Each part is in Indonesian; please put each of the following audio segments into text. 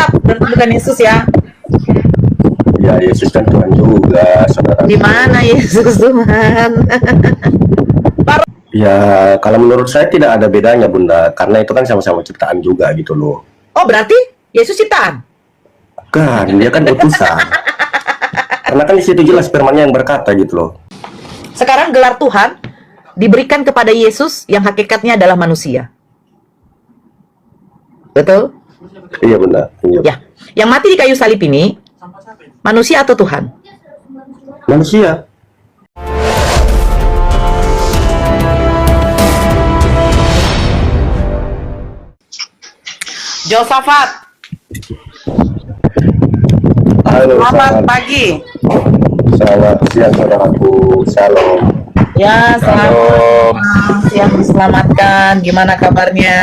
Mantap, berarti bukan Yesus ya? Ya, Yesus kan Tuhan juga, saudara. Di mana Yesus Tuhan? Ya, kalau menurut saya tidak ada bedanya, Bunda, karena itu kan sama-sama ciptaan juga gitu loh. Oh, berarti Yesus ciptaan? Kan, dia kan utusan. Karena kan di situ jelas firman-Nya yang berkata gitu loh. Sekarang gelar Tuhan diberikan kepada Yesus yang hakikatnya adalah manusia. Betul? Iya, Bunda. Iya. Ya. Yang mati di kayu salib ini manusia atau Tuhan? Manusia. Josafat, Halo, selamat pagi. selamat siang, saudaraku. Shalom. Ya, selamat siang, diselamatkan. Gimana kabarnya?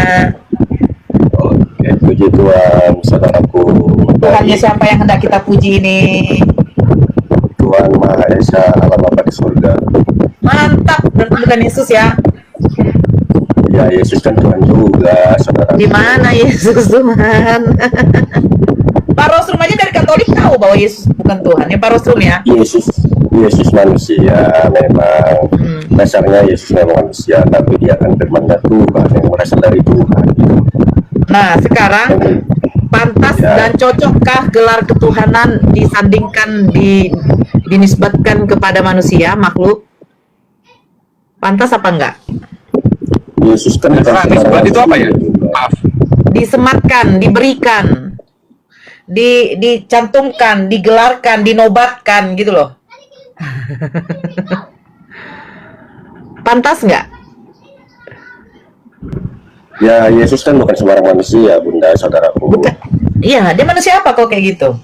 Oke, puji Tuhan, saudaraku. Tuhannya siapa yang hendak kita puji ini? Tuhan Maha Esa, Allah Bapa di surga. Mantap, berarti bukan Yesus ya? Ya, Yesus kan Tuhan juga, saudara. Di mana Yesus Tuhan? Pak Rosrum aja dari Katolik tahu bahwa Yesus bukan Tuhan. Ya Pak Rosrum ya? Yesus manusia memang. Dasarnya Yesus memang manusia, tapi dia kan firman-Nya Tuhan yang berasal dari Tuhan. Nah, sekarang pantas dan cocokkah gelar ketuhanan disandingkan dinisbatkan kepada manusia, makhluk? Pantas apa enggak? Yesus kan Nisbat itu apa ya? Maaf. Disematkan, diberikan, dicantumkan, digelarkan, dinobatkan gitu loh. Pantas nggak? Ya, Yesus kan bukan sembarang manusia, Bunda, saudaraku. Bukan. Iya, dia manusia apa kok kayak gitu?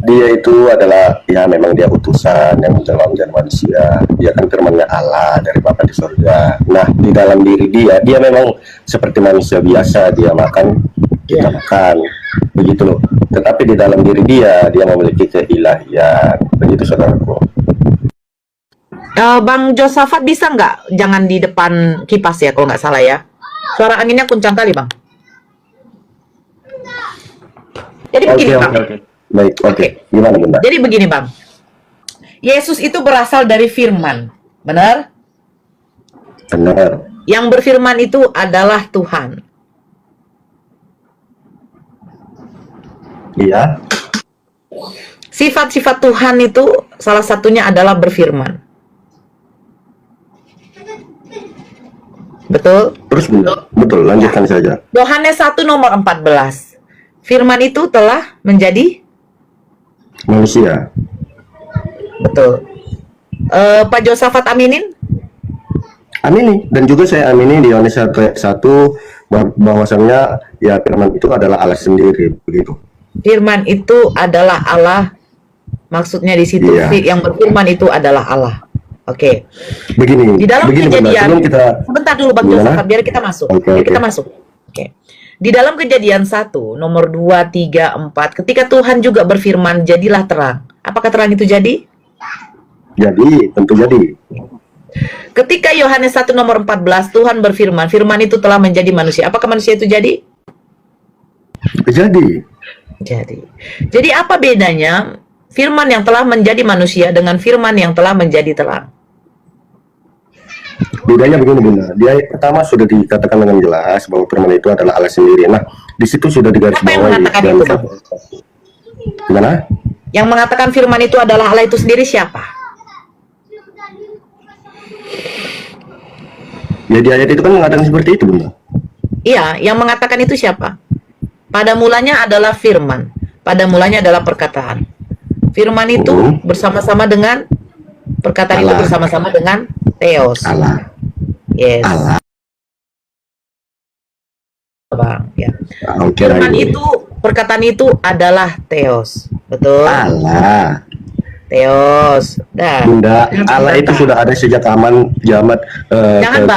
Dia itu adalah, ya memang dia utusan yang menjelma menjadi manusia. Dia kan firman-Nya Allah dari Bapa di surga. Nah, di dalam diri dia memang seperti manusia biasa. Dia makan, kita makan, begitu loh. Tetapi di dalam diri dia memiliki keilahian. Begitu, saudaraku. Bang Josafat bisa nggak jangan di depan kipas ya kalau nggak salah ya. Suara anginnya kencang kali Bang. Jadi begini Bang. Baik, oke. Gimana, Bunda? Jadi begini Bang. Yesus itu berasal dari firman. Benar? Benar. Yang berfirman itu adalah Tuhan. Iya. Sifat-sifat Tuhan itu salah satunya adalah berfirman. Betul? Terus, Bunda? Betul, lanjutkan saja. Yohanes 1 nomor 14. Firman itu telah menjadi Manusia. betul. Pak Josafat aminin? Amini, dan juga saya amini di Yohanes 1 bahwasannya ya firman itu adalah Allah sendiri, begitu. Firman itu adalah Allah. Maksudnya di situ Iya. yang berfirman itu adalah Allah. Oke. Begini. Di dalam Bunda, kejadian, sebelum kita sebentar dulu Bang Gimana? Josafat, biar kita masuk. Oke, Biar oke. kita masuk. Oke. Di dalam kejadian 1, nomor 2, 3, 4, ketika Tuhan juga berfirman, jadilah terang. Apakah terang itu jadi? jadi, tentu jadi. Ketika Yohanes 1 nomor 14, Tuhan berfirman, firman itu telah menjadi manusia. Apakah manusia itu jadi? Jadi, Jadi apa bedanya firman yang telah menjadi manusia dengan firman yang telah menjadi terang? bedanya begini, Bunda. Dia pertama sudah dikatakan dengan jelas bahwa firman itu adalah Allah sendiri. Nah, di situ sudah Siapa yang digarisbawahi. mengatakan itu, Bang? Gimana? Yang mengatakan firman itu adalah Allah itu sendiri siapa? Ya, di ayat itu kan mengatakan seperti itu, Bunda. Iya, yang mengatakan itu siapa? Pada mulanya adalah firman. Pada mulanya adalah perkataan. Firman itu bersama-sama dengan perkataan itu Allah. bersama-sama dengan Theos. Allah. Yes. Allah. Bang, ya. Oke, Firman baik. itu, perkataan itu adalah Theos. Betul? Allah. Theos. Dah. Bunda, Allah itu sudah ada sejak zaman Jangan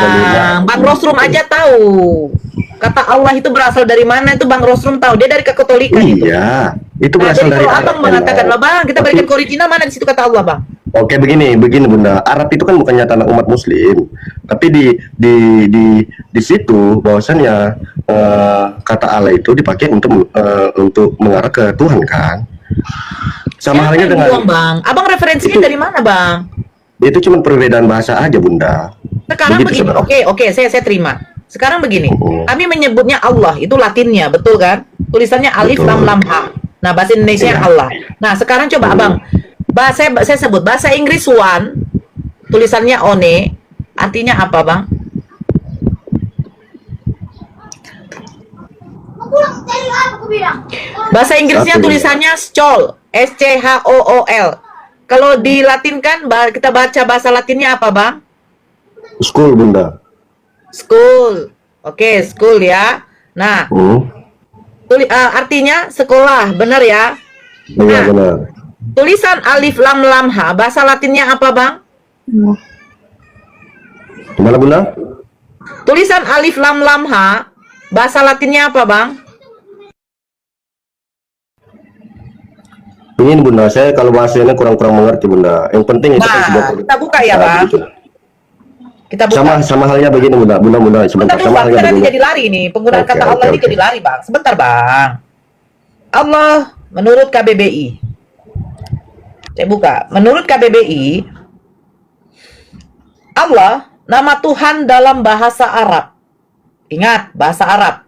Bang Rosrum aja tahu. Kata Allah itu berasal dari mana itu Bang Rosrum tahu. Dia dari Kekatolikan itu. Iya, itu Nah, berasal jadi dari kalau Allah. Abang mengatakan, lah Bang, kita berikan ke original, mana di situ kata Allah Bang? Oke, begini Bunda. Arab itu kan bukannya tanah umat Muslim, tapi di situ bahwasannya kata Allah itu dipakai untuk mengarah ke Tuhan kan. Sama halnya dengan Buang, Bang. Abang referensinya dari mana, Bang? itu cuma perbedaan bahasa aja Bunda. Sekarang Begitu begini, sebenarnya. oke, saya terima. Sekarang begini, Oh. kami menyebutnya Allah, itu Latinnya, betul kan? Tulisannya alif Betul. lam lam ha. Nah, bahasa Indonesia Iya. Allah. Nah, sekarang coba Abang, saya sebut bahasa Inggris one, tulisannya one, artinya apa, Bang? Bahasa Inggrisnya Satu. tulisannya School, SCHOOL. Kalau dilatinkan, kita baca bahasa Latinnya apa, Bang? School Bunda. School. Oke, school ya. Nah, artinya sekolah, benar ya? Iya benar. Tulisan alif lam lam ha, bahasa Latinnya apa, Bang? Gimana Bunda? Tulisan alif lam lam ha, bahasa Latinnya apa, Bang? Ingin Bunda, saya kalau bahasanya kurang mengerti Bunda. Yang penting itu kan sebuah Nah, kita buka ya, Bang. gitu. Kita buka. Sama halnya begini Bunda. Bunda Sebentar sebentar. dulu, Sama Bang. halnya Kita nanti begini. jadi lari nih. Penggunaan Oke, kata Allah ini oke. jadi lari, Bang. Sebentar, Bang. Allah menurut KBBI. Saya buka. Menurut KBBI, Allah nama Tuhan dalam bahasa Arab. Ingat, bahasa Arab.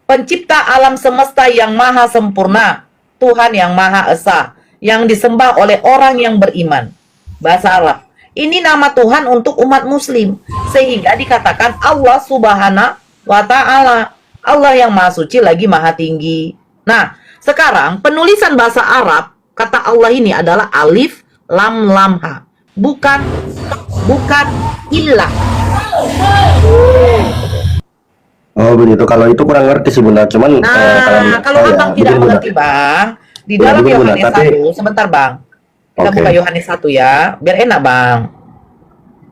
Pencipta alam semesta yang maha sempurna. Tuhan yang maha esa. Yang disembah oleh orang yang beriman. Bahasa Arab. Ini nama Tuhan untuk umat muslim. Sehingga dikatakan Allah subhanahu wa ta'ala. Allah yang maha suci lagi maha tinggi. Nah, sekarang penulisan bahasa Arab, kata Allah ini adalah alif lam lam ha. Bukan ilah. Oh begitu. Kalau itu kurang ngerti sih Bunda. Cuman Nah, kalau abang tidak begini, Bunda. mengerti, Bang, di Ya, dalam begini, Bunda, Yohanes tapi- 1, sebentar, Bang. Kita Oke. buka Yohanes 1 ya, biar enak, Bang.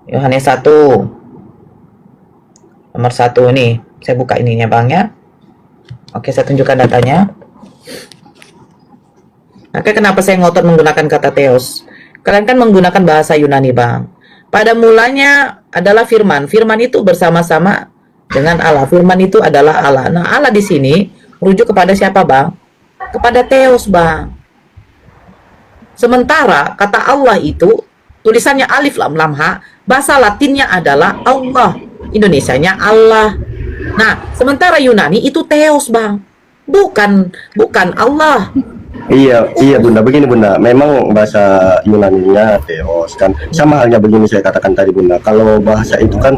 Yohanes 1. Nomor 1 nih. Saya buka ininya, Bang ya. Oke, saya tunjukkan datanya. Maka kenapa saya ngotot menggunakan kata theos? Kalian kan menggunakan bahasa Yunani, Bang. Pada mulanya adalah firman. Firman itu bersama-sama dengan Allah. Firman itu adalah Allah. Nah, Allah di sini merujuk kepada siapa, Bang? Kepada theos, Bang. Sementara kata Allah itu tulisannya alif lam lam ha, bahasa Latinnya adalah Allah. Indonesianya Allah. Nah, sementara Yunani itu theos, Bang. Bukan Allah. Iya Bunda. Begini Bunda. Memang bahasa Yunaninya theos kan. Sama halnya begini saya katakan tadi Bunda. Kalau bahasa itu kan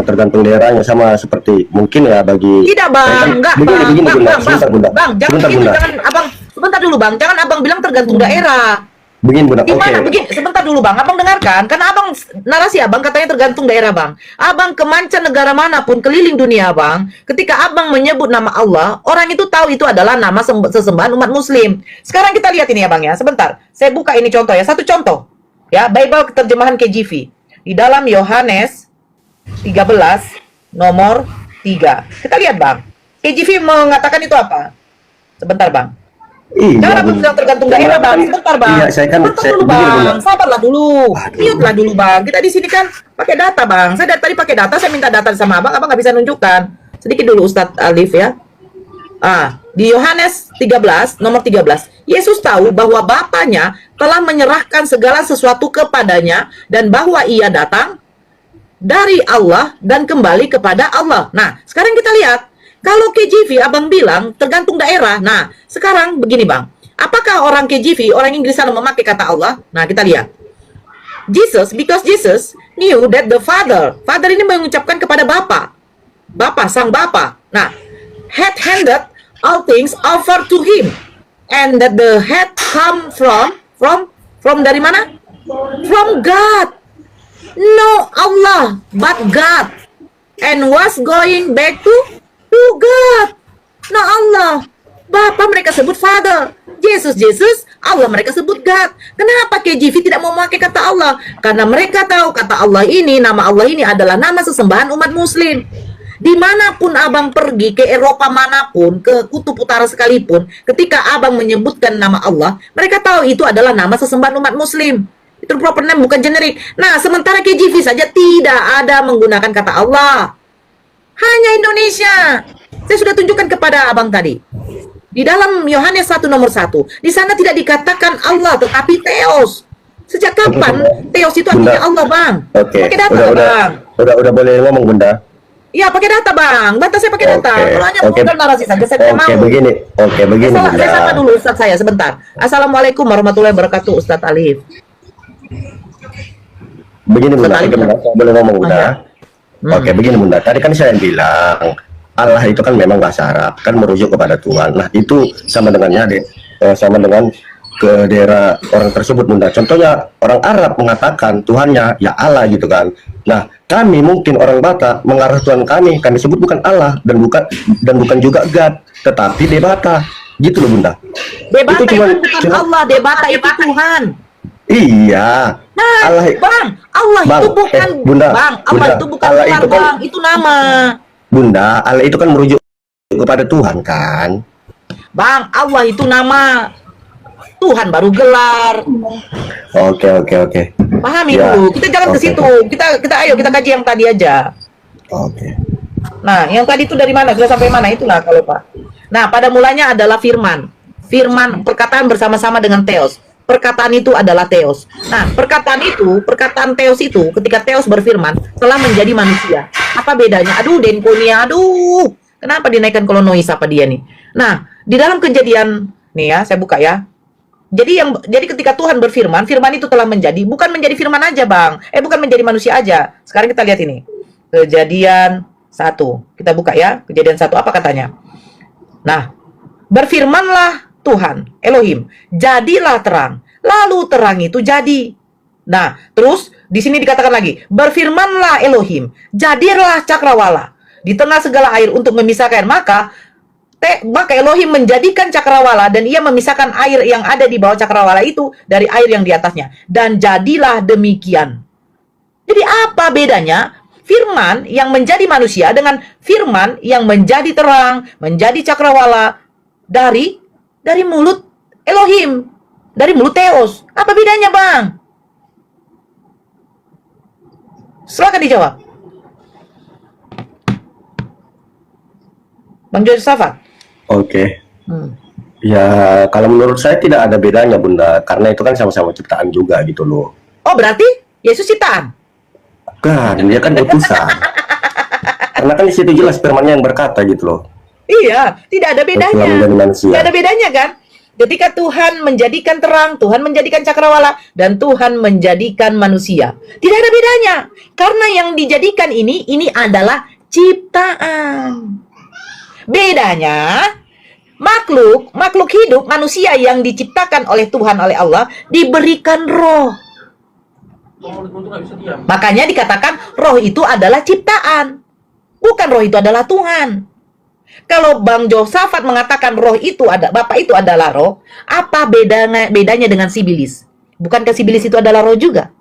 tergantung daerahnya, sama seperti mungkin ya bagi Tidak, Bang. kan, Enggak, begini, Bang. begini, Bang, Bunda. Bang, Sebentar Bunda. Bang, jangan Sebentar begitu, Bunda. jangan Abang. Sebentar dulu, Bang. Jangan Abang bilang tergantung daerah. Begini Bunda. Gimana? Oke. Begini, sebentar dulu, Bang. Abang dengarkan. Karena Abang narasi Abang katanya tergantung daerah, Bang. Abang ke mancanegara manapun keliling dunia, Bang. Ketika Abang menyebut nama Allah, orang itu tahu itu adalah nama sesembahan umat muslim. Sekarang kita lihat ini ya, Bang ya. Sebentar. Saya buka ini contoh ya. Satu contoh. Ya, Bible terjemahan KJV. Di dalam Yohanes 13 nomor 3. Kita lihat, Bang. KJV mengatakan itu apa? Sebentar, Bang. Iya, Jangan abang Bunda. bilang tergantung daerah, Bang. Sebentar, Bang. Iya, saya kan Sabar dulu, begini, Bunda. Bang. Sabarlah dulu. Mute lah dulu, Bang. Kita di sini kan pakai data, Bang. Saya dari tadi pakai data, saya minta data sama Abang nggak bisa nunjukkan. Sedikit dulu, Ustadz Alif ya. Di Yohanes 13, nomor 13, Yesus tahu bahwa Bapaknya telah menyerahkan segala sesuatu kepadanya dan bahwa ia datang dari Allah dan kembali kepada Allah. Nah, sekarang kita lihat. Kalau KJV abang bilang tergantung daerah. Nah, sekarang begini bang. Apakah orang KJV, orang Inggris sana memakai kata Allah? Nah, kita lihat. Because Jesus knew that the Father ini mengucapkan kepada Bapa. Bapa, sang Bapa. Nah, had handed all things over to him. And that the head come from dari mana? From God. No Allah, but God. And was going back to God. No Allah. Bapa mereka sebut Father. Jesus, Allah mereka sebut God. Kenapa KJV tidak mau memakai kata Allah? Karena mereka tahu kata Allah ini, nama Allah ini adalah nama sesembahan umat muslim. Dimanapun abang pergi, ke Eropa manapun, ke kutub utara sekalipun, ketika abang menyebutkan nama Allah, mereka tahu itu adalah nama sesembahan umat muslim. Itu proper name, bukan generik. Nah, sementara KJV saja tidak ada menggunakan kata Allah. Hanya Indonesia. Saya sudah tunjukkan kepada abang tadi. Di dalam Yohanes 1 nomor 1, di sana tidak dikatakan Allah, tetapi Theos. Sejak kapan Theos itu artinya Bunda. Allah, Bang? Oke, Pakai data, Bang. udah boleh ngomong Bunda. Iya, pakai data, Bang. Bantah saya pakai data. Oke, Kalau hanya oke. menggunakan narasi saja, saya tidak mau. begini Saya Bunda. sapa dulu Ustaz saya sebentar. Assalamualaikum warahmatullahi wabarakatuh, Ustaz Alif. Begini Bunda, Sekali. oke, Bunda. Boleh ngomong Bunda. Oh, Oke, begini Bunda. Tadi kan saya bilang Allah itu kan memang bahasa Arab, kan merujuk kepada Tuhan. Nah, itu sama dengannya sama dengan ke daerah orang tersebut Bunda. Contohnya orang Arab mengatakan Tuhannya ya Allah gitu kan. Nah, kami mungkin orang Batak mengarah Tuhan kami sebut bukan Allah dan bukan juga God, tetapi Debata. Gitu loh Bunda. Debata itu cuman- bukan Allah, Debata itu Tuhan. Iya. Nah, Allah Bang, Allah Bang, itu bukan Bunda, Bang, Allah Bunda, itu bukan Allah Tuhan, itu kan- Bang, itu nama. Bunda, Allah itu kan merujuk kepada Tuhan kan. Bang, Allah itu nama. Tuhan baru gelar. Oke. Pahami Ya. dulu. Kita jalan ke Oke. situ. Kita ayo kita kaji yang tadi aja. Oke. Nah, yang tadi itu dari mana? Sudah sampai mana? Itulah kalau Pak. Nah, pada mulanya adalah firman. Firman, perkataan bersama-sama dengan Theos. Perkataan itu adalah Theos. Nah, perkataan Theos itu, ketika Theos berfirman, telah menjadi manusia. Apa bedanya? Aduh, Denkonia, aduh. Kenapa dinaikkan kolonois apa dia nih? Nah, di dalam Kejadian, nih ya, saya buka ya. Jadi ketika Tuhan berfirman, firman itu telah menjadi, bukan menjadi firman aja, Bang. Bukan menjadi manusia aja. Sekarang kita lihat ini. Kejadian 1. Kita buka ya. Kejadian 1 apa katanya? Nah, berfirmanlah Tuhan, Elohim, jadilah terang. Lalu terang itu jadi. Nah, terus di sini dikatakan lagi, berfirmanlah Elohim, jadilah cakrawala di tengah segala air untuk memisahkan. Maka Elohim menjadikan cakrawala dan ia memisahkan air yang ada di bawah cakrawala itu dari air yang di atasnya. Dan jadilah demikian. Jadi apa bedanya firman yang menjadi manusia dengan firman yang menjadi terang, menjadi cakrawala dari mulut Elohim, dari mulut Theos? Apa bedanya, Bang? Silakan dijawab. Bang Josafat. Oke. Hmm. Ya, kalau menurut saya tidak ada bedanya, Bunda, karena itu kan sama-sama ciptaan juga gitu loh. Oh, berarti Yesus ciptaan? Kan, dia kan utusan. Karena kan di situ jelas firman-Nya yang berkata gitu loh. Iya, tidak ada bedanya. Telah menjadi manusia. Tidak ada bedanya kan? Ketika Tuhan menjadikan terang, Tuhan menjadikan cakrawala, dan Tuhan menjadikan manusia. Tidak ada bedanya. Karena yang dijadikan ini adalah ciptaan. Bedanya, makhluk hidup, manusia yang diciptakan oleh Tuhan, oleh Allah, diberikan roh. Makanya dikatakan roh itu adalah ciptaan. Bukan roh itu adalah Tuhan. Kalau Bang Josafat mengatakan roh itu ada, Bapak itu adalah roh, apa bedanya dengan Sibilis? Bukankah Sibilis itu adalah roh juga?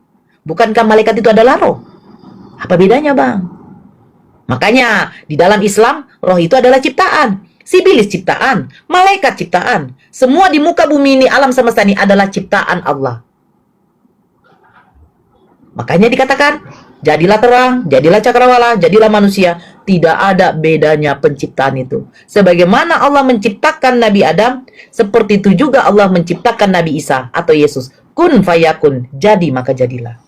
Bukankah malaikat itu adalah roh? Apa bedanya, Bang? Makanya di dalam Islam roh itu adalah ciptaan. Sibilis ciptaan, malaikat ciptaan. Semua di muka bumi ini, alam semesta ini adalah ciptaan Allah. Makanya dikatakan, jadilah terang, jadilah cakrawala, jadilah manusia. Tidak ada bedanya penciptaan itu. Sebagaimana Allah menciptakan Nabi Adam, seperti itu juga Allah menciptakan Nabi Isa atau Yesus. Kun fayakun, jadi maka jadilah.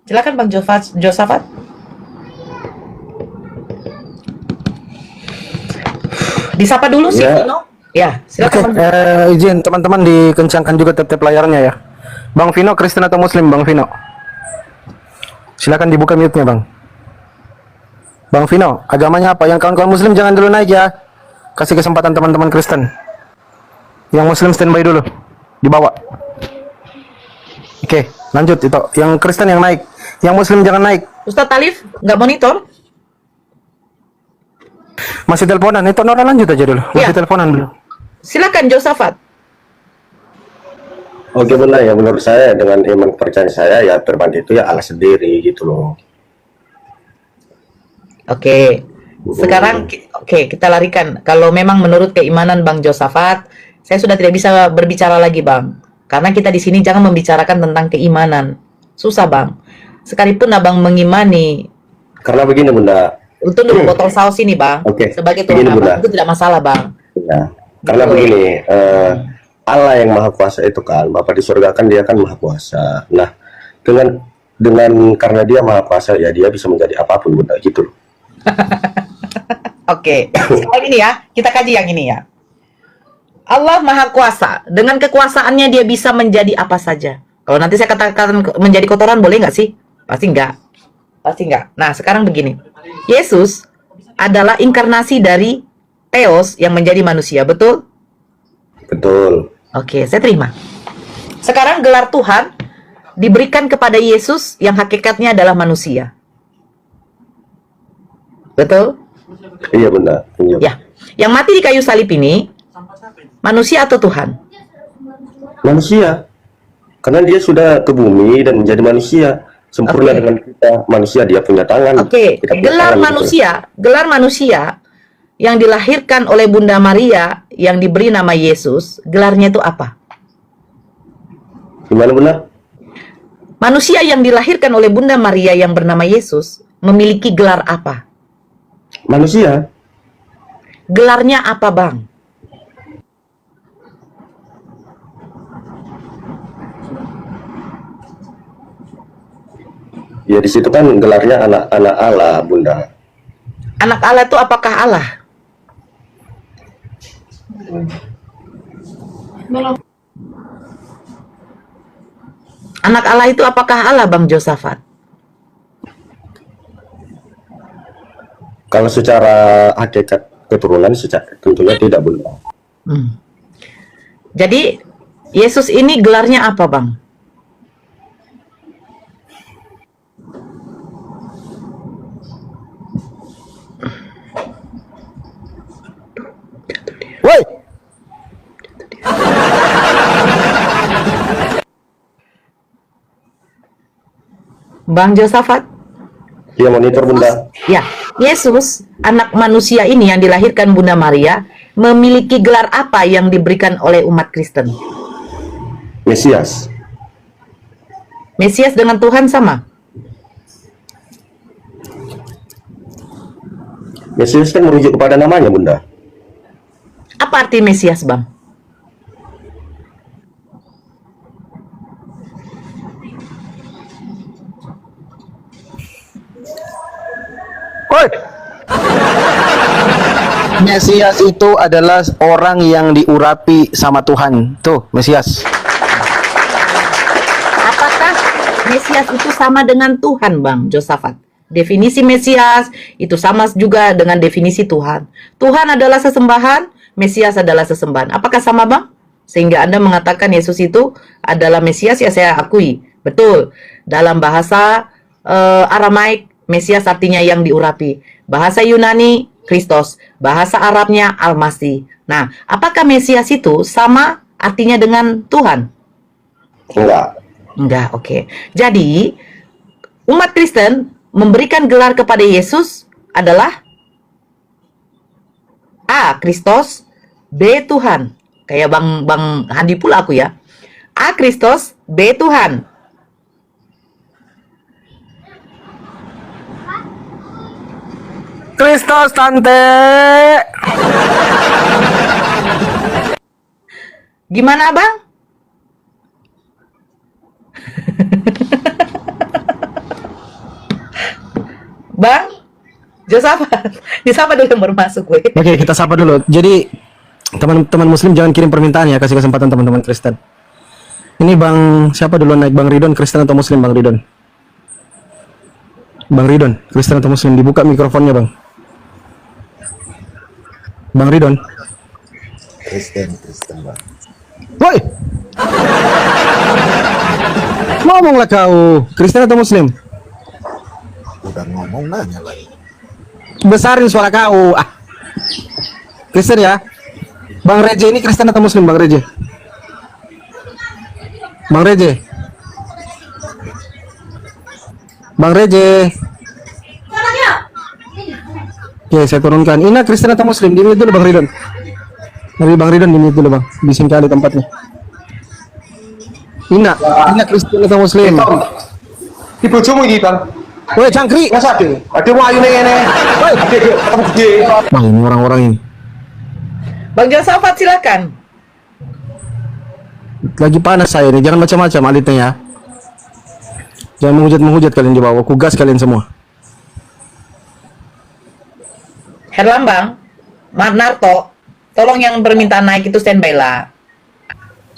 Silakan Bang Josafat. Disapa dulu sih, Ya. Vino. Ya, Oke, silakan. Bang. izin teman-teman dikencangkan juga tetap layarnya ya. Bang Vino, Kristen atau Muslim, Bang Vino? Silakan dibuka mute-nya, Bang. Bang Vino, agamanya apa? Yang kawan-kawan Muslim jangan dulu naik ya. Kasih kesempatan teman-teman Kristen. Yang Muslim standby dulu. Dibawa. Oke, lanjut itu. Yang Kristen yang naik. Yang Muslim jangan naik. Ustadz Alif, nggak monitor? Masih teleponan. Itu Nora lanjut aja dulu. Masih Ya. teleponan dulu. Silakan Josafat. Oke Bunda, ya menurut saya dengan iman kepercayaan saya ya firman itu ya Allah sendiri gitu loh. Oke. Sekarang, oke, kita larikan. Kalau memang menurut keimanan Bang Josafat, saya sudah tidak bisa berbicara lagi, Bang. Karena kita di sini jangan membicarakan tentang keimanan. Susah, Bang. Sekalipun Abang mengimani, Karena begini Bunda, untuk dulu botol saus ini, Bang. Oke, Sebagai begini, Tuhan Bunda. Abang, itu tidak masalah, Bang. ya, karena begini, Allah yang maha kuasa itu kan, Bapa di surga kan dia kan maha kuasa. Nah, dengan karena dia maha kuasa ya dia bisa menjadi apapun Bunda gitu loh. Oke, sekarang ini ya, kita kaji yang ini ya. Allah Maha Kuasa, dengan kekuasaannya dia bisa menjadi apa saja. Kalau nanti saya katakan menjadi kotoran, boleh nggak sih? Pasti nggak. Pasti nggak. Nah, sekarang begini. Yesus adalah inkarnasi dari Theos yang menjadi manusia, betul? Betul. Oke, saya terima. Sekarang gelar Tuhan diberikan kepada Yesus yang hakikatnya adalah manusia. Betul? Iya Bunda. Iya. Ya. Yang mati di kayu salib ini manusia atau Tuhan? Manusia. Karena dia sudah ke bumi dan menjadi manusia. Sempurna Oke. dengan kita. Manusia dia punya tangan. Oke, kita punya gelar tangan, gitu. gelar manusia yang dilahirkan oleh Bunda Maria yang diberi nama Yesus, gelarnya itu apa? Gimana Bunda? Manusia yang dilahirkan oleh Bunda Maria yang bernama Yesus memiliki gelar apa? Manusia. Gelarnya apa, Bang? Ya di situ kan gelarnya anak-anak Allah Bunda. Anak Allah itu apakah Allah? Anak Allah itu apakah Allah, Bang Josafat? Kalau secara hakikat keturunan tentunya tidak Bunda. Jadi Yesus ini gelarnya apa, Bang? Woi, Bang Josafat? Dia monitor Bunda. Ya, Yesus, anak manusia ini yang dilahirkan Bunda Maria, memiliki gelar apa yang diberikan oleh umat Kristen? Mesias. Mesias dengan Tuhan sama? Mesias kan merujuk kepada namanya Bunda. Apa arti Mesias, Bang? woi. Mesias itu adalah orang yang diurapi sama Tuhan. Tuh, Mesias. Apakah Mesias itu sama dengan Tuhan, Bang Josafat? Definisi Mesias itu sama juga dengan definisi Tuhan. Tuhan adalah sesembahan, Mesias adalah sesembahan. Apakah sama, Bang? Sehingga Anda mengatakan Yesus itu adalah Mesias, ya saya akui. Betul. Dalam bahasa Aramaik, Mesias artinya yang diurapi. Bahasa Yunani, Kristus. Bahasa Arabnya, Al-Masih. Nah, apakah Mesias itu sama artinya dengan Tuhan? Enggak. Enggak, oke. Jadi, umat Kristen memberikan gelar kepada Yesus adalah A. Kristus, B. Tuhan. Kayak Bang Handi pula aku ya. A. Kristus, B. Tuhan. Kristus, tante. Gimana, Bang? Bang? Josafat. Josafat dulu yang baru masuk, gue. Oke, kita sapa dulu. Jadi, teman-teman Muslim jangan kirim permintaan ya, kasih kesempatan teman-teman Kristen. Ini Bang, siapa dulu naik? Bang Ridon, Kristen atau Muslim, Bang Ridon? Bang Ridon, Kristen atau Muslim? Dibuka mikrofonnya, Bang. Bang Ridon. Kristen Bang. Woi! Ngomonglah kau, Kristen atau Muslim? Udah ngomong nanya lagi. Besarin suara kau. Ah. Kristen ya? Bang Reje ini Kristen atau Muslim, Bang Reje? Bang Reje. Bang Reje. Oke, saya turunkan. Ina Kristen atau Muslim? Di-mute dulu Bang Ridwan. Dari Bang Ridwan di-mute dulu Bang. Bising kali tempatnya. Ina Kristen atau Muslim? Di bojomu iki, Bang. Woi, cangkrik. Masa ade? Ademu ayu ning ngene. Ade ketemu gede. Wah, ini orang-orang ini. Bang Josafat silakan. Lagi panas saya nih. Jangan macam-macam alitnya ya. Jangan menghujat kalian di bawah. Kugas kalian semua. Herlambang, Narto, tolong yang permintaan naik itu standby lah.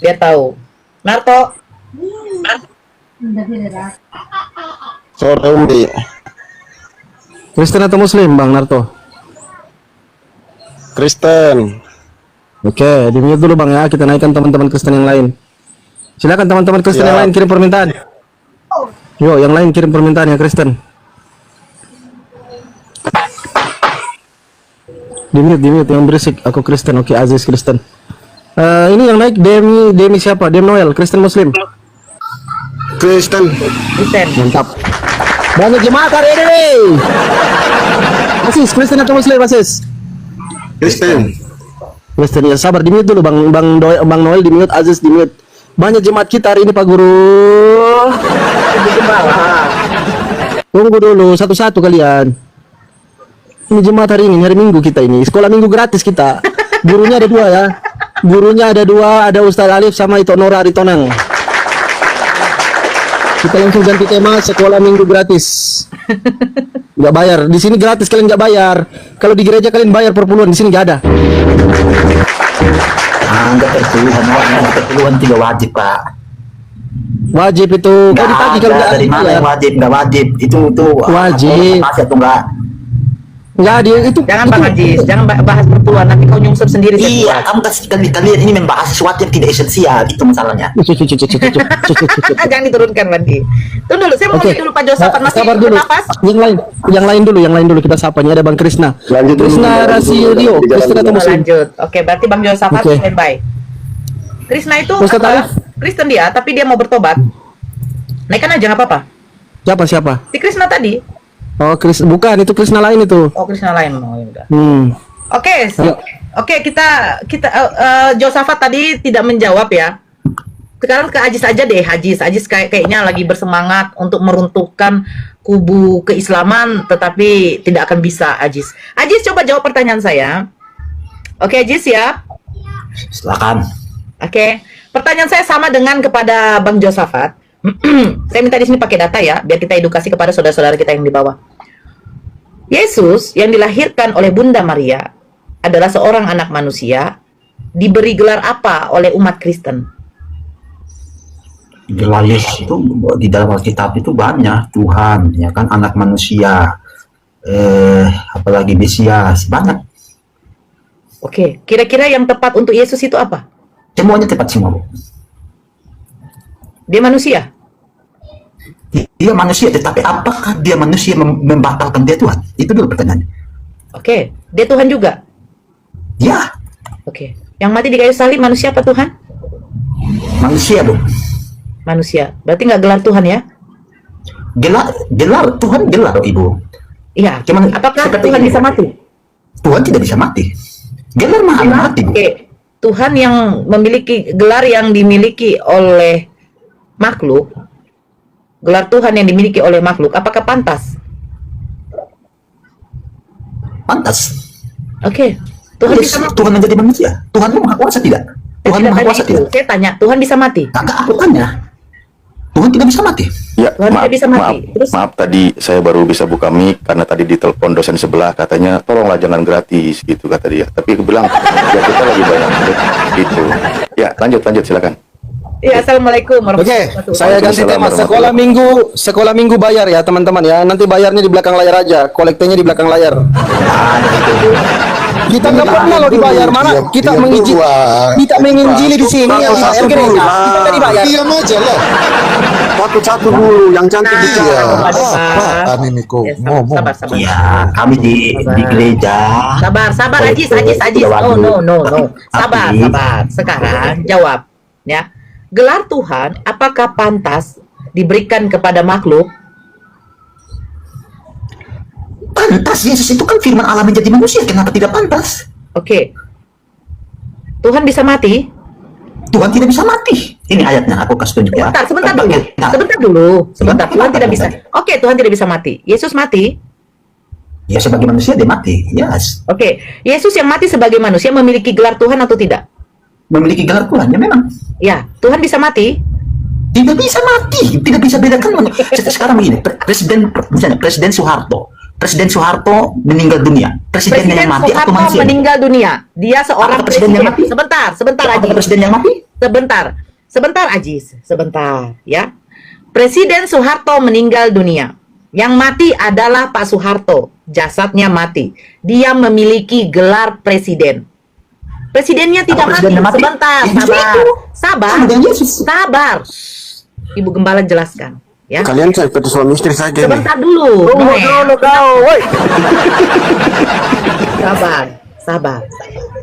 Dia tahu. Narto, Sore Umi. Kristen atau Muslim Bang Narto? Kristen. Oke, di-mute dulu Bang ya. Kita naikkan teman-teman Kristen yang lain. Silakan teman-teman Kristen yang lain kirim permintaan. Yo, yang lain kirim permintaan ya Kristen. Di-mute yang berisik. Aku Kristen. Oke, Aziz Kristen. Ini yang naik Demi siapa? Dem Noel, Kristen Muslim. Kristen. Kristen. Mantap. Banyak jemaat hari ini. Aziz, Kristen atau Muslim, Aziz? Kristen. Kristen ya, sabar di-mute dulu Bang Noel di-mute, Aziz di-mute. Banyak jemaat kita hari ini Pak Guru. Tunggu dulu satu-satu kalian. Ini jemaat hari ini, hari Minggu kita ini. Sekolah Minggu gratis kita. Gurunya ada dua ya. Gurunya ada dua, ada Ustaz Alif sama Ito Nora Aritonang. Kita langsung ganti tema sekolah Minggu gratis. Nggak bayar. Di sini gratis, kalian nggak bayar. Kalau di gereja kalian bayar per puluhan, di sini nggak ada. Enggak terpuluhan, enggak terpuluhan tidak wajib Pak. Wajib itu. Kau ditagi kalau nggak dari mana bayar. yang wajib? Enggak wajib. Itu Wajib. Masih atau enggak? Nggak ada itu. Jangan Bang Ajis, jangan bahas perpuluhan, nanti kau nyungsep sendiri. Iya, kamu kasih kalian ini membahas sesuatu yang tidak esensial, itu masalahnya. Jangan diturunkan nanti. Tunggu dulu, saya mau Oke. lihat dulu Pak Josafat masih Sabar dulu. bernapas. Yang lain dulu kita sapa. Ini ada Bang Krisna. Lanjut dulu. Krisna Rasiodio, Kristen atau Oh, Muslim? lanjut. Oke, berarti Bang Josafat Oke. standby. Krisna itu Ustaz apa? Alif. Kristen dia, tapi dia mau bertobat. Naikkan aja nggak apa-apa. Siapa? Si Krisna tadi. Oh, bukan, itu Krisna lain itu. Oh, Krisna lain. Oh, ya udah. Ayo. Oke, kita Josafat tadi tidak menjawab ya. Sekarang ke Ajis aja deh, Ajis kayaknya lagi bersemangat untuk meruntuhkan kubu keislaman, tetapi tidak akan bisa Ajis. Ajis coba jawab pertanyaan saya. Oke, Ajis siap? Silakan. Oke, pertanyaan saya sama dengan kepada Bang Josafat. Saya minta di sini pakai data ya, biar kita edukasi kepada saudara-saudara kita yang di bawah. Yesus yang dilahirkan oleh Bunda Maria adalah seorang anak manusia, diberi gelar apa oleh umat Kristen? Gelar Yesus itu di dalam Alkitab itu banyak, Tuhan, ya kan, anak manusia, apalagi Mesias, banyak. Oke, kira-kira yang tepat untuk Yesus itu apa? Semuanya tepat semua, Bu. Dia manusia. Dia manusia, tetapi apakah dia manusia membatalkan dia Tuhan? Itu dulu pertanyaannya. Oke, dia Tuhan juga. Ya, Oke, yang mati di kayu salib manusia apa Tuhan? manusia, Bu. Manusia. Berarti nggak gelar Tuhan ya? Gelar Tuhan, gelar, Ibu. Iya. Cuman Apakah seperti Tuhan ini. bisa mati? Tuhan tidak bisa mati. Gelar maha mati, Bu. Oke, Tuhan yang memiliki gelar yang dimiliki oleh makhluk, gelar Tuhan yang dimiliki oleh makhluk, apakah pantas? Pantas. Oke, Tuhan Yes, bisa mati. Tuhan menjadi manusia. Tuhan itu maha kuasa tidak? Tuhan Tidak maha tanya kuasa itu. tidak? Saya tanya, Tuhan bisa mati? Enggak, aku tanya. Tuhan tidak bisa mati. Ya, Tuhan maaf, tidak bisa mati. maaf, Terus? maaf tadi saya baru bisa buka mic karena tadi ditelepon dosen sebelah katanya tolonglah jangan gratis gitu kata dia. Tapi aku bilang ya kita lagi banyak gitu. Ya lanjut silakan. Ya, assalamualaikum Oke, warahmatullahi wabarakatuh. saya ganti tema. Sekolah minggu bayar ya teman-teman ya. Nanti bayarnya di belakang layar aja, kolektenya di belakang layar. Kita nggak pernah loh dibayar, mana kita menginjili di sini yang dibayar gereja. Kita nggak dibayar. Diam aja lah. Satu-satu dulu, yang cantik Nah, dia. ada, Pak. Apaan ini kok Ya, ngomong? sabar. Ya, kami di gereja. Sabar, Ajis. No. Sabar. Sekarang jawab, ya. Gelar Tuhan, apakah pantas diberikan kepada makhluk? pantas. Yesus itu kan firman Allah menjadi manusia. Kenapa tidak pantas? Oke. Tuhan bisa mati? Tuhan tidak bisa mati. Ini ayatnya, aku kasih tunjuk ya. Sebentar dulu. Nah, Sebentar. Tuhan tidak bisa. Sebentar. Oke, Tuhan tidak bisa mati. Yesus mati? Ya sebagai manusia dia mati. Yes. Oke. Yesus yang mati sebagai manusia memiliki gelar Tuhan atau tidak? Memiliki gelar Tuhan, ya memang. Ya, Tuhan bisa mati? Tidak bisa mati. Tidak bisa bedakan. Sekarang begini, misalnya Presiden Soeharto. Presiden Soeharto meninggal dunia. Presidennya yang mati atau Soeharto manusia? meninggal dunia. Dia seorang Apakah presiden yang mati? Sebentar, Apakah Ajis. presiden yang mati? Sebentar, Ajis. Sebentar, ya. Presiden Soeharto meninggal dunia. Yang mati adalah Pak Soeharto. Jasadnya mati. Dia memiliki gelar presiden. Presidennya tidak Apa mati. presidennya mati? Sebentar, Ya, sabar. Sama dengan Yesus. Sabar. Ibu Gembala jelaskan, ya. Kalian seperti suami istri saja nih. Sebentar dulu. Tunggu Noel. dulu kau, woi. Sabar.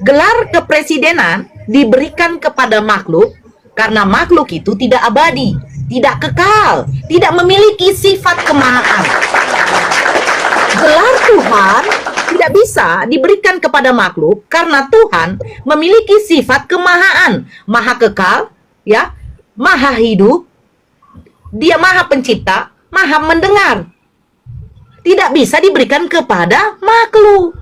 Gelar kepresidenan diberikan kepada makhluk karena makhluk itu tidak abadi, tidak kekal, tidak memiliki sifat kemahaan. Gelar Tuhan tidak bisa diberikan kepada makhluk karena Tuhan memiliki sifat kemahaan, maha kekal, ya, maha hidup, dia maha pencipta, maha mendengar. Tidak bisa diberikan kepada makhluk.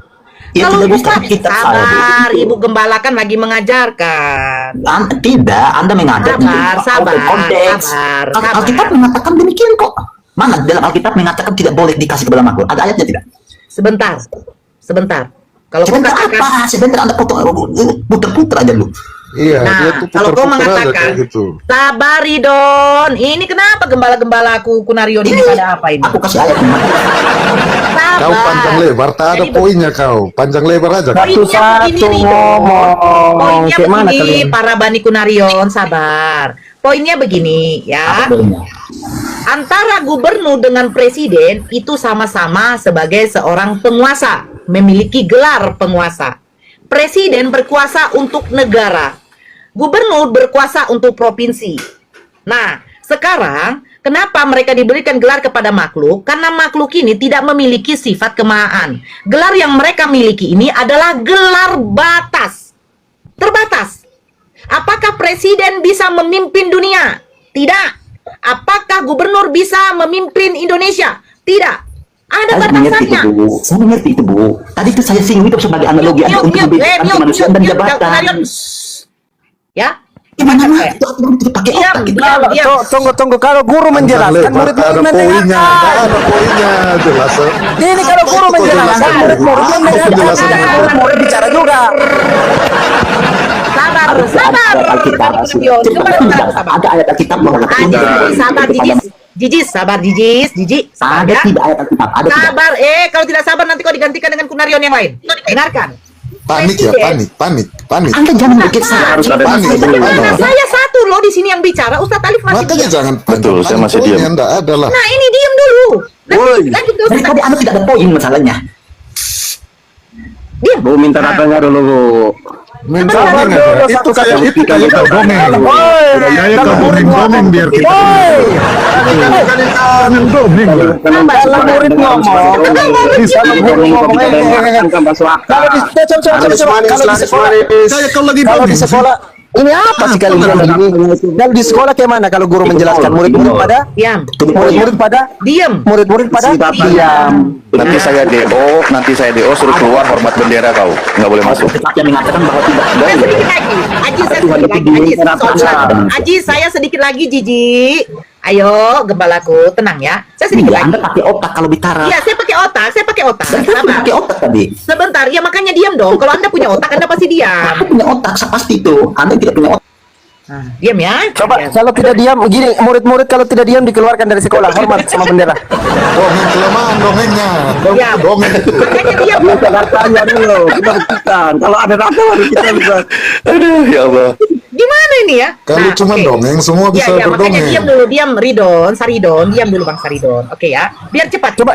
Ya, Kalau tidak bisa. bukan, Kita sabar, salah. Ibu Gembala kan lagi mengajarkan. Tidak, Anda mengajar Sabar. Alkitab mengatakan demikian kok. Mana dalam Alkitab mengatakan tidak boleh dikasih kepada makhluk? Ada ayatnya tidak? Sebentar. Kalau kau Sebentar katakan, apa? Sebentar Anda putar-putar aja lu. Iya, dia nah, tuh kalau kau putar-putar aja mengatakan, kayak gitu. sabar Ridon, ini kenapa gembala-gembalaku Kunarion ini pada apa ini? Aku kasih ayatnya. Sabar. Kau panjang lebar, tak ada Jadi poinnya kau. Panjang lebar aja. Kau. Satu-satu ngomong. Poinnya Kayak mana begini, kalian? para Bani Kunarion, sabar. Poinnya begini, ya. Apa bolehnya? Antara gubernur dengan presiden itu sama-sama sebagai seorang penguasa, memiliki gelar penguasa. Presiden berkuasa untuk negara, gubernur berkuasa untuk provinsi. Nah, sekarang kenapa mereka diberikan gelar kepada makhluk? Karena makhluk ini tidak memiliki sifat kemahaan. Gelar yang mereka miliki ini adalah gelar terbatas. Apakah presiden bisa memimpin dunia? Tidak. Apakah gubernur bisa memimpin Indonesia? Tidak. Ada Saya mengerti batasannya. itu, Bu. Saya mengerti itu, Bu. Tadi itu saya singgung itu sebagai analogi Anda untuk membedakan kemanusiaan dan jabatan. Ya. Gimana mah? Itu pakai otak gitu. Diam. Tunggu. Kalau guru menjelaskan, Lebar, tak ada murid-murid poinnya. Tak mendengarkan. ada poinnya. Jelas. Ini kalau guru menjelaskan, murid-murid Penjelasan mendengarkan. Murid bicara juga. Sabar. Alkitab. Ada ayat Alkitab bahwa Sabar, Jijis, sabar. Ada Ya. tidak ayat Alkitab? Ada tidak? Sabar, kalau tidak sabar nanti kau digantikan dengan Kunarion yang lain. Dengarkan. Panik ya, Presiden- panik. Anda jangan bikin saya harus ada Panik. Saya satu loh di sini yang bicara. Ustadz Alif masih Makanya diam. jangan Betul, saya masih diam. Enggak ada lah. Nah ini diam dulu. Lanjut ke Dari Ustadz. tadi Anda tidak ada poin masalahnya. Diam. Bu, minta datanya dulu, Bu. Minta Sabar dongeng dulu, ya. Itu kayak kau dongeng. Kayak kau dongeng biar kita. Kalian dongeng lah. Kalau murid ngomong, bisa guru ngomong. Kalau di Kayak kau lagi kalau di dongeng. sekolah ini apa sih kalian bilang ini? Kalau di sekolah kayak mana kalau guru menjelaskan murid-murid pada Diam. murid-murid pada Diam. murid-murid pada diam. Nanti saya DO suruh keluar hormat bendera kau. Nggak boleh masuk. Alkitab yang mengatakan bahwa tidak Saya boleh. sedikit lagi. Aji, saya sedikit lagi, Jiji. Ayo, gembalaku, tenang ya. Saya sedikit Iya, lagi. Anda pakai otak kalau bicara. Iya, saya pakai otak. Saya Sabar. pakai otak tadi. Sebentar, ya makanya diam dong. Kalau Anda punya otak, Anda pasti diam. Aku punya otak, saya pasti itu. Anda tidak punya otak. Nah, diam ya. Coba kalau tidak diam begini, murid-murid kalau tidak diam dikeluarkan dari sekolah, hormat sama bendera. Dongeng kelamaan dongengnya. Diam. Dongeng itu. Makanya diam. Minta datanya dulu. Kita buktikan. Kalau ada data baru kita bisa. Aduh, ya Allah. Gimana ini ya? Kalau Nah, cuma oke. dongeng semua bisa Ya, makanya berdongeng. diam dulu, Saridon, diam dulu Bang Saridon. Oke ya, biar cepat. Coba.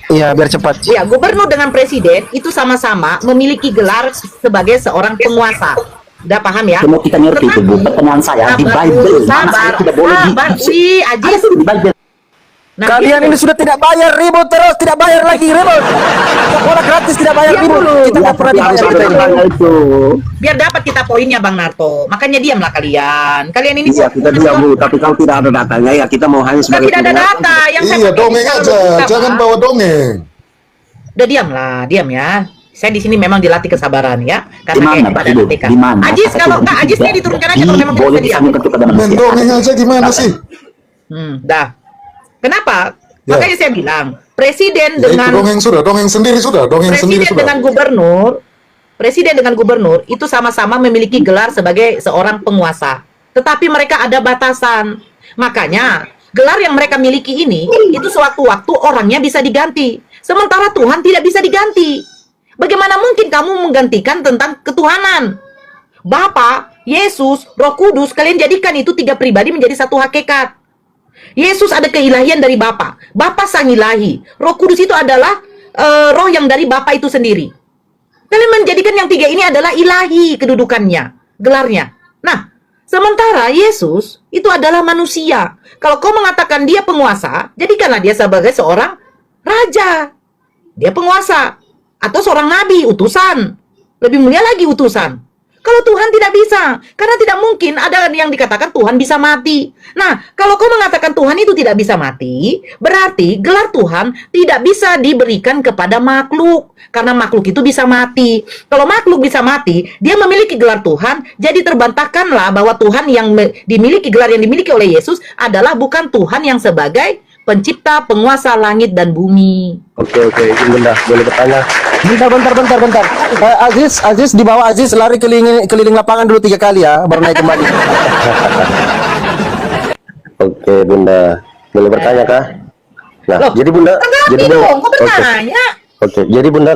Iya, biar cepat. Ya, gubernur dengan presiden itu sama-sama memiliki gelar sebagai seorang penguasa. Udah paham ya? Semua kita ngerti itu, Bu. Pertanyaan saya di Sabar, Bible. Mana sabar, saya tidak boleh sabar. Wih, Ada Ajis. tuh di Bible. Nah, Kalian gitu. ini sudah tidak bayar, ribut terus, tidak bayar lagi, ribut. Sekolah gratis tidak bayar, Diam ribut. dulu. Kita nggak pernah Tapi harus dibayar. ada yang tanya itu. Biar dapat kita poinnya Bang Narto. Makanya diamlah kalian. Kalian ini Iya, kita diam Bu. Tapi kalau tidak ada datanya ya kita mau hanya Bukan sebagai tidak ada pendengar. data yang saya Iya, pakai dongeng di aja. kalau kita, Jangan Bang. bawa dongeng. Udah diam ya. Saya di sini memang dilatih kesabaran ya. Karena Di mana, kayak Pak kepada Ibu? NTK. Di mana? Ajis kalau Kata enggak Tuhan Ajisnya tidak diturunkan aja kalau memang tidak boleh bisa diam. disanjungkan kepada Main manusia. dongeng aja gimana sih? Dah. Kenapa? Ya. Makanya saya bilang, presiden Ya, itu dengan dongeng sudah, dongeng sendiri sudah, dongeng sendiri presiden sudah. dengan gubernur, presiden dengan gubernur itu sama-sama memiliki gelar sebagai seorang penguasa. Tetapi mereka ada batasan. Makanya gelar yang mereka miliki ini itu sewaktu-waktu orangnya bisa diganti. Sementara Tuhan tidak bisa diganti. Bagaimana mungkin kamu menggantikan tentang ketuhanan? Bapa, Yesus, Roh Kudus, kalian jadikan itu tiga pribadi menjadi satu hakikat. Yesus ada keilahian dari Bapa. Bapa sang ilahi. Roh Kudus itu adalah roh yang dari Bapa itu sendiri. Kalian menjadikan yang tiga ini adalah ilahi kedudukannya, gelarnya. Nah, sementara Yesus itu adalah manusia. Kalau kau mengatakan dia penguasa, jadikanlah dia sebagai seorang raja. Dia penguasa. Atau seorang nabi, utusan. Lebih mulia lagi utusan. Kalau Tuhan tidak bisa, karena tidak mungkin ada yang dikatakan Tuhan bisa mati. Nah, kalau kau mengatakan Tuhan itu tidak bisa mati, berarti gelar Tuhan tidak bisa diberikan kepada makhluk. Karena makhluk itu bisa mati. Kalau makhluk bisa mati, dia memiliki gelar Tuhan, jadi terbantahkanlah bahwa Tuhan yang dimiliki gelar yang dimiliki oleh Yesus adalah bukan Tuhan yang sebagai pencipta, penguasa langit dan bumi. Oke, izin Bunda, boleh bertanya? Bentar. Aziz dibawa Aziz lari keliling lapangan dulu 3 kali ya, baru naik kembali. Oke, Bunda, boleh bertanya kah? Nah, Loh, jadi Bunda, Tanggapi dong, kok Oke. bertanya? Oke, jadi Bunda,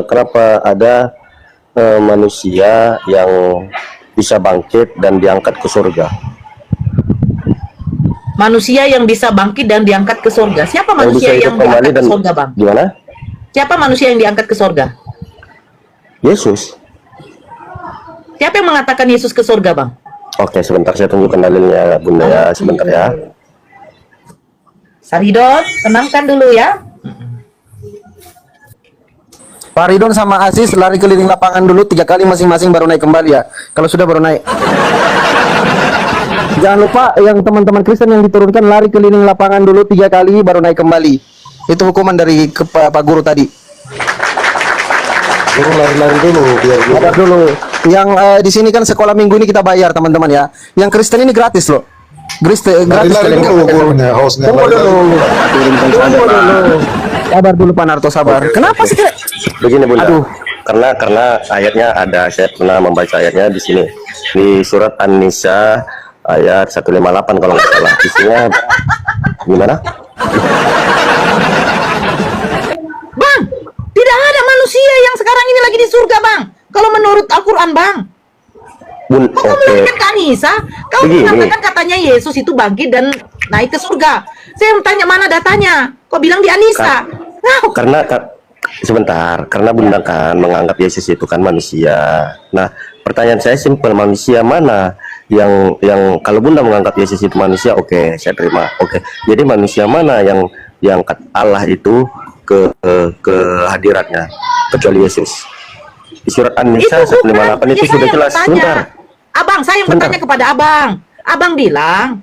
kenapa ada manusia yang bisa bangkit dan diangkat ke surga? Manusia yang bisa bangkit dan diangkat ke surga. Siapa Yang bisa manusia hidup yang kembali diangkat dan ke surga, Bang? gimana? Siapa manusia yang diangkat ke surga? Yesus. Siapa yang mengatakan Yesus ke surga, Bang? Oke, sebentar saya tunjukkan dalilnya, Bunda ya, sebentar ya. Saridon, tenangkan dulu ya. Pak Ridon sama Aziz lari keliling lapangan dulu 3 kali masing-masing baru naik kembali ya. Kalau sudah baru naik. Jangan lupa yang teman-teman Kristen yang diturunkan lari keliling lapangan dulu 3 kali baru naik kembali. Itu hukuman dari Pak Guru tadi. Guru lari-lari dulu biar Sabar dulu. Yang di sini kan sekolah minggu ini kita bayar teman-teman ya. Yang Kristen ini gratis loh. Gratis lari-lari kalian. dulu gurunya, hostnya Tunggu lari-lari. dulu. Turunkan saja, Tunggu Pak. dulu. Sabar dulu Pak Narto, sabar. Kenapa sih? Begini Bunda, Aduh. karena ayatnya ada, saya pernah membaca ayatnya di sini di surat An-Nisa ayat 158 kalau nggak salah. Isinya gimana? Bang, tidak ada manusia yang sekarang ini lagi di surga, Bang. Kalau menurut Al-Quran, Bang. Kok kamu Oke, larikan ke Anissa? Kamu Begini. mengatakan katanya Yesus itu bangkit dan naik ke surga. Saya tanya mana datanya? Kok bilang di Anissa? Nah, sebentar, karena Bunda kan menganggap Yesus itu kan manusia. Nah, pertanyaan saya simpel, manusia mana yang kalau Bunda menganggap Yesus itu manusia, oke, saya terima. Oke. Jadi manusia mana yang Allah itu ke hadiratnya kecuali Yesus? Di surat An-Nisa 158 itu Ya, sudah saya jelas. bertanya. Sebentar. Abang, saya yang Sebentar. bertanya kepada Abang. Abang bilang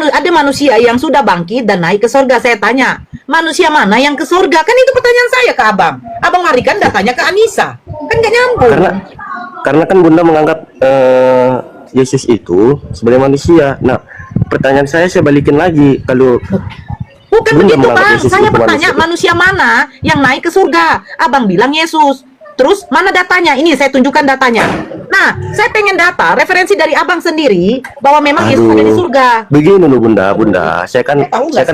ada manusia yang sudah bangkit dan naik ke surga. Saya tanya, manusia mana yang ke surga? Kan itu pertanyaan saya ke Abang. Abang larikan datanya ke Anissa. Kan gak nyambung. Karena kan Bunda menganggap Yesus itu sebagai manusia. Nah, pertanyaan saya balikin lagi, kalau Bukan Bunda begitu, menganggap Bang. Yesus Saya itu bertanya manusia mana yang naik ke surga. Abang bilang Yesus. Terus mana datanya? Ini saya tunjukkan datanya. Nah, saya pengen data referensi dari Abang sendiri bahwa memang Yesus ada di surga. Begini loh Bunda, saya kan Tahu nggak sih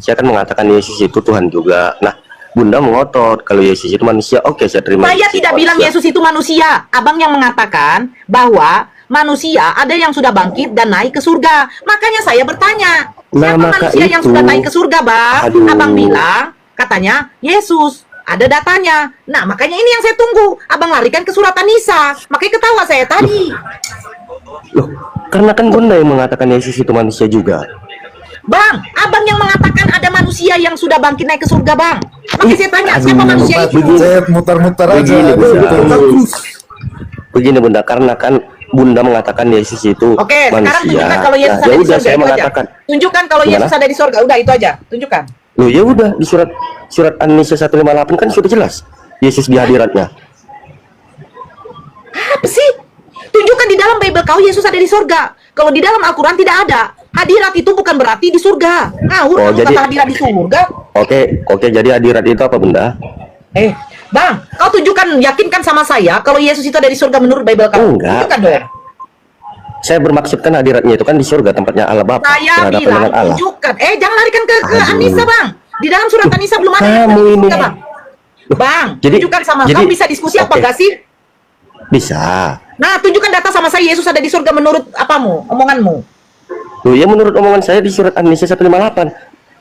saya kan mengatakan Yesus itu Tuhan juga. Nah, Bunda mengotot kalau Yesus itu manusia. Oke, saya terima. Saya Yesus tidak itu bilang manusia. Yesus itu manusia. Abang yang mengatakan bahwa manusia ada yang sudah bangkit dan naik ke surga. Makanya saya bertanya, Nah, siapa maka manusia yang itu- sudah naik ke surga, Bang? Aduh. Abang bilang, katanya Yesus. Ada datanya. Nah, makanya ini yang saya tunggu. Abang larikan ke surat An-Nisa. Makanya ketawa saya tadi. Loh, karena kan Bunda yang mengatakan Yesus itu manusia juga. Bang, abang yang mengatakan ada manusia yang sudah bangkit naik ke surga, bang. Makanya saya tanya, siapa manusia itu? Saya mutar-mutar aja. Begini, Bunda. Bagus. Begini Bunda, karena kan Bunda mengatakan Yesus itu Oke, sekarang manusia. tunjukkan kalau Yesus Nah, ada ya di udah surga, saya itu aja. mengatakan. Tunjukkan kalau Gimana? Yesus ada di surga, udah itu aja. Tunjukkan. Loh ya udah di surat An-Nisa 158 kan sudah jelas Yesus di hadiratnya. Apa sih? Tunjukkan di dalam Bible kau Yesus ada di surga. Kalau di dalam Al-Quran tidak ada. Hadirat itu bukan berarti di surga. Ngawur Oh, kamu jadi- kata hadirat di surga. Oke, jadi hadirat itu apa Bunda? Bang, kau tunjukkan, yakinkan sama saya kalau Yesus itu ada di surga menurut Bible kau. Enggak. Tunjukkan dong. Saya bermaksud kan hadiratnya itu kan di surga, tempatnya Allah Bapa, Saya berhadapan bilang dengan Allah. tunjukkan. Jangan larikan ke Aduh. Anissa, Bang. Di dalam surat Anissa belum ada Kamu yang ada di ini. surga, Bang. Bang, Jadi- tunjukkan sama jadi- kau bisa diskusi apa oke. gak sih? Bisa. Nah, tunjukkan data sama saya Yesus ada di surga menurut apamu, omonganmu. Loh ya menurut omongan saya di surat An-Nisa 158.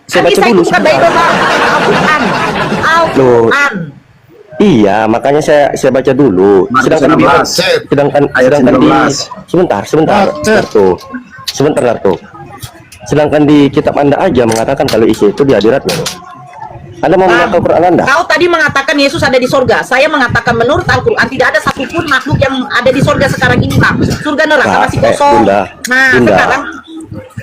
Saya baca Anissa dulu itu bukan sebentar. Bible, Bang. Al-Quran. Al-Quran. Iya, makanya saya baca dulu. Sedangkan di Macet. sedangkan Ayat sedangkan di 19. sebentar, Macet. Narto. Sebentar, Narto. Sedangkan di kitab Anda aja mengatakan kalau isi itu di hadiratnya. Anda mau Bang, mengaku Quran Anda? kau tadi mengatakan Yesus ada di surga. Saya mengatakan menurut Al-Quran tidak ada satupun makhluk yang ada di surga sekarang ini, Bang. Surga neraka Pak, masih kosong. Bunda, Nah, Bunda. sekarang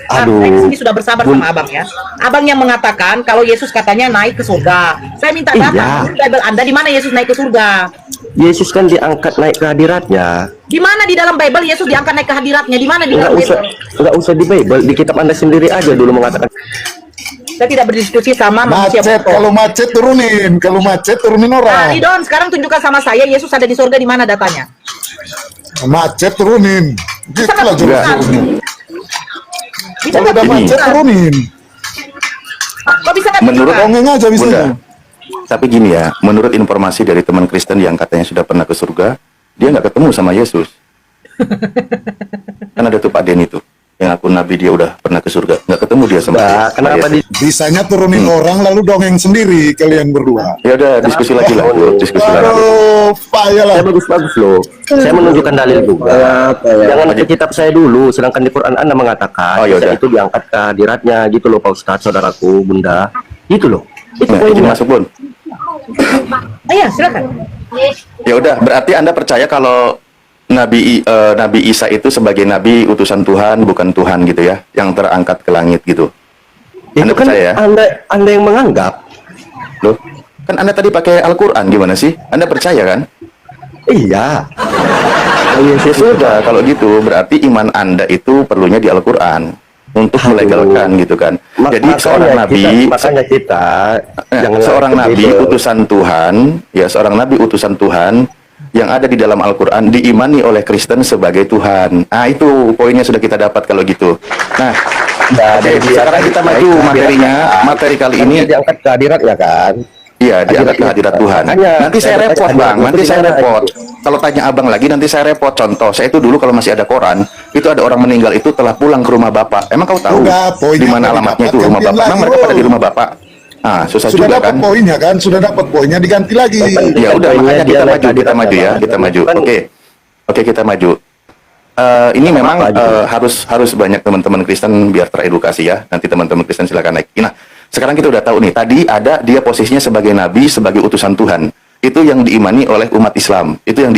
Aduh. saya kesini sudah bersabar sama abang ya. Abang yang mengatakan kalau Yesus katanya naik ke surga. Saya minta data Iya. menurut Bible Anda di mana Yesus naik ke surga. Yesus kan diangkat naik ke hadiratnya. Di mana di dalam Bible Yesus diangkat naik ke hadiratnya? Di mana di Enggak dalam usah, Bible? enggak usah di Bible, di kitab Anda sendiri aja dulu mengatakan. Saya tidak berdiskusi sama manusia Macet, bodoh. kalau macet turunin. Kalau macet turunin Nah, orang. Idon, sekarang tunjukkan sama saya Yesus ada di surga di mana datanya? Macet turunin. Gitulah Bisa nggak jurusnya. Bisa Kalau nggak udah macet tunjukkan? turunin. Kok bisa nggak Menurut tunjukkan? Dongeng aja bisa. Bunda, tapi gini ya, menurut informasi dari teman Kristen yang katanya sudah pernah ke surga, dia nggak ketemu sama Yesus. Kan ada tuh Pak Denny tuh, yang akun Nabi dia udah pernah ke surga, nggak ketemu dia sama Nah, sama kenapa Yesus. Bisanya turunin orang lalu dongeng sendiri kalian berdua. Ya udah diskusi lagi lah, Bu. Diskusi lagi. Aduh, payah lah. Saya bagus-bagus loh. Saya menunjukkan dalil juga. Jangan ke kitab saya dulu, sedangkan di Quran Anda mengatakan Oh, yaudah. Isa itu diangkat ke hadiratnya gitu loh Pak Ustadz, saudaraku, Bunda. Gitu loh. Itu Nah, izin poinnya. masuk Bun. Iya, silakan. Ya udah, berarti Anda percaya kalau Nabi Isa itu sebagai nabi utusan Tuhan, bukan Tuhan gitu ya, yang terangkat ke langit gitu. Anda Itu kan percaya ya? Anda yang menganggap. Loh, kan Anda tadi pakai Al-Qur'an gimana sih? Anda percaya kan? Iya. Ya sudah, kalau gitu berarti iman Anda itu perlunya di Al-Qur'an untuk melegalkan gitu kan. Jadi seorang nabi, makanya kita jangan seorang lari ke nabi Bible. utusan Tuhan, ya seorang nabi utusan Tuhan yang ada di dalam Al-Qur'an diimani oleh Kristen sebagai Tuhan. Nah, itu poinnya sudah kita dapat kalau gitu. Nah, oke, sekarang kita maju materinya. Materi kali ini Dia diangkat ke hadiratnya kan. iya diangkat ke hadirat Tuhan. Makanya, Nanti saya saya repot, baca Bang. hadirat Nanti itu saya di mana repot. gitu. Kalau tanya Abang lagi nanti saya repot. Contoh, saya itu dulu kalau masih ada koran, itu ada orang meninggal itu telah pulang ke rumah Bapak. Emang kau tahu Udah, poinnya di mana tadi alamatnya dapat, itu rumah gantian Bapak? Emang lagi, mereka pada Bro. di rumah Bapak? Ah, susah Sudah juga dapat kan? poinnya kan? Sudah dapat poinnya diganti lagi. Ya udah, Poinnya makanya dia kita naik maju, kita hadirat maju ya, Bang. kita maju. Kan- Oke, kita maju. Ini memang Apa aja? harus banyak teman-teman Kristen biar teredukasi ya. Nanti teman-teman Kristen silakan naik. Nah, sekarang kita udah tahu nih. Tadi ada dia posisinya sebagai nabi, sebagai utusan Tuhan. Itu yang diimani oleh umat Islam. Itu yang